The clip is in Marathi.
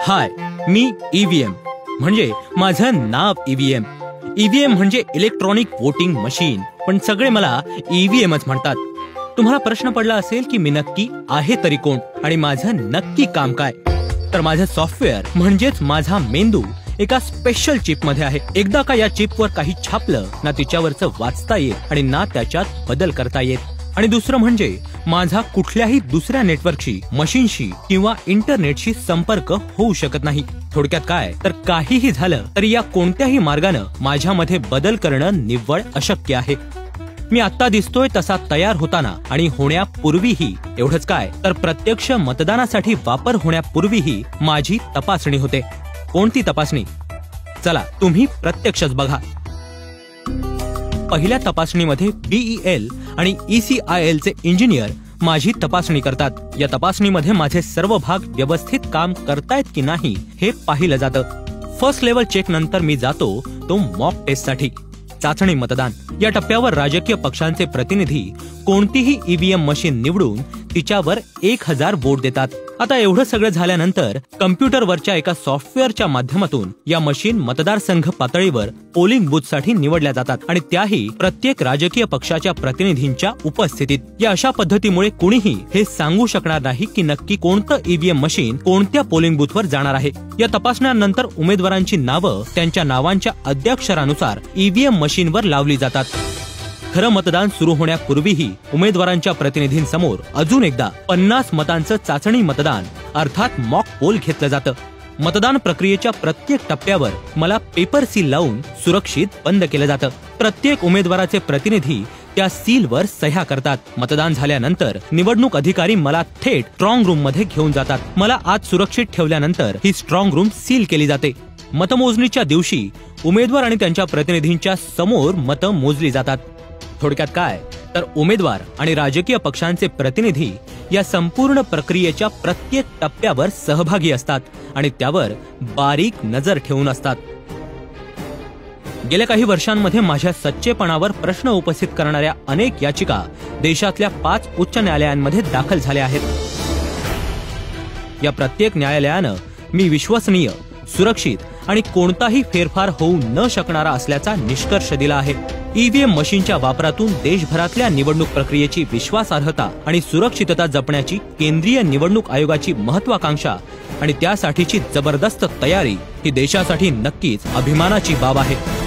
हाय, मी ईव्हीएम म्हणजे माझं नाव ईव्हीएम. ईव्हीएम म्हणजे इलेक्ट्रॉनिक वोटिंग मशीन, पण सगळे मला ईव्हीएमच म्हणतात. तुम्हाला प्रश्न पडला असेल की मी नक्की आहे तरी कोण आणि माझं नक्की काम काय. तर माझं सॉफ्टवेअर म्हणजेच माझा मेंदू एका स्पेशल चिप मध्ये आहे. एकदा का या चिपवर काही छापलं ना तिच्यावरचं वाचता येत आणि ना त्याच्यात बदल करता येत. आणि दुसरं म्हणजे माझा कुठल्याही दुसऱ्या नेटवर्कशी, मशीनशी किंवा इंटरनेटशी संपर्क होऊ शकत नाही. थोडक्यात काय, तर काहीही झालं तरी या कोणत्याही मार्गानं माझ्यामध्ये बदल करणं निव्वळ अशक्य आहे. मी आता दिसतोय तसा तयार होताना आणि होण्यापूर्वीही, एवढंच काय तर प्रत्यक्ष मतदानासाठी वापर होण्यापूर्वीही माझी तपासणी होते. कोणती तपासणी? चला तुम्ही प्रत्यक्षच बघा. पहिल्या तपासणीमध्ये BEL आणि ECIL चे इंजिनियर माझी तपासणी करतात. या तपासणीमध्ये माझे सर्व भाग व्यवस्थित काम करतायत की नाही हे पाहिलं जातं. फर्स्ट लेवल चेक नंतर मी जातो तो मॉक टेस्ट साठी. चाचणी मतदान या टप्प्यावर राजकीय पक्षांचे प्रतिनिधी कोणतीही ईव्हीएम मशीन निवडून तिच्यावर 1000 वोट देतात. आता एवढं सगळं झाल्यानंतर कम्प्युटरवरच्या एका सॉफ्टवेअरच्या माध्यमातून या मशीन मतदारसंघ पातळीवर पोलिंग बूथ साठी निवडल्या जातात आणि त्याही प्रत्येक राजकीय पक्षाच्या प्रतिनिधींच्या उपस्थितीत. या अशा पद्धतीमुळे कुणीही हे सांगू शकणार नाही की नक्की कोणतं ईव्हीएम मशीन कोणत्या पोलिंग बूथवर जाणार आहे. या तपासण्यानंतर उमेदवारांची नावं त्यांच्या नावांच्या अद्याक्षरानुसार ईव्हीएम मशीनवर लावली जातात. खरं मतदान सुरू होण्यापूर्वीही उमेदवारांच्या प्रतिनिधींसमोर अजून एकदा 50 मतांचं चाचणी मतदान अर्थात मॉक पोल घेतलं जातं. मतदान प्रक्रियेच्या प्रत्येक टप्प्यावर मला पेपर सील लावून सुरक्षित बंद केलं जातं. प्रत्येक उमेदवाराचे प्रतिनिधी त्या सीलवर सह्या करतात. मतदान झाल्यानंतर निवडणूक अधिकारी मला थेट स्ट्रॉंग रूम मध्ये घेऊन जातात. मला आत सुरक्षित ठेवल्यानंतर ही स्ट्रॉंग रूम सील केली जाते. मतमोजणीच्या दिवशी उमेदवार आणि त्यांच्या प्रतिनिधींच्या समोर मतं मोजली जातात. थोडक्यात काय, तर उमेदवार आणि राजकीय पक्षांचे प्रतिनिधी या संपूर्ण प्रक्रियेच्या प्रत्येक टप्प्यावर सहभागी असतात आणि त्यावर बारीक नजर ठेवून असतात. गेल्या काही वर्षांमध्ये माझ्या सच्चेपणावर प्रश्न उपस्थित करणाऱ्या अनेक याचिका देशातल्या 5 उच्च न्यायालयांमध्ये दाखल झाल्या आहेत. या प्रत्येक न्यायालयानं मी विश्वसनीय, सुरक्षित आणि कोणताही फेरफार होऊ न शकणारा असल्याचा निष्कर्ष दिला आहे. ईव्हीएम मशीनच्या वापरातून देशभरातल्या निवडणूक प्रक्रियेची विश्वासार्हता आणि सुरक्षितता जपण्याची केंद्रीय निवडणूक आयोगाची महत्वाकांक्षा आणि त्यासाठीची जबरदस्त तयारी ही देशासाठी नक्कीच अभिमानाची बाब आहे.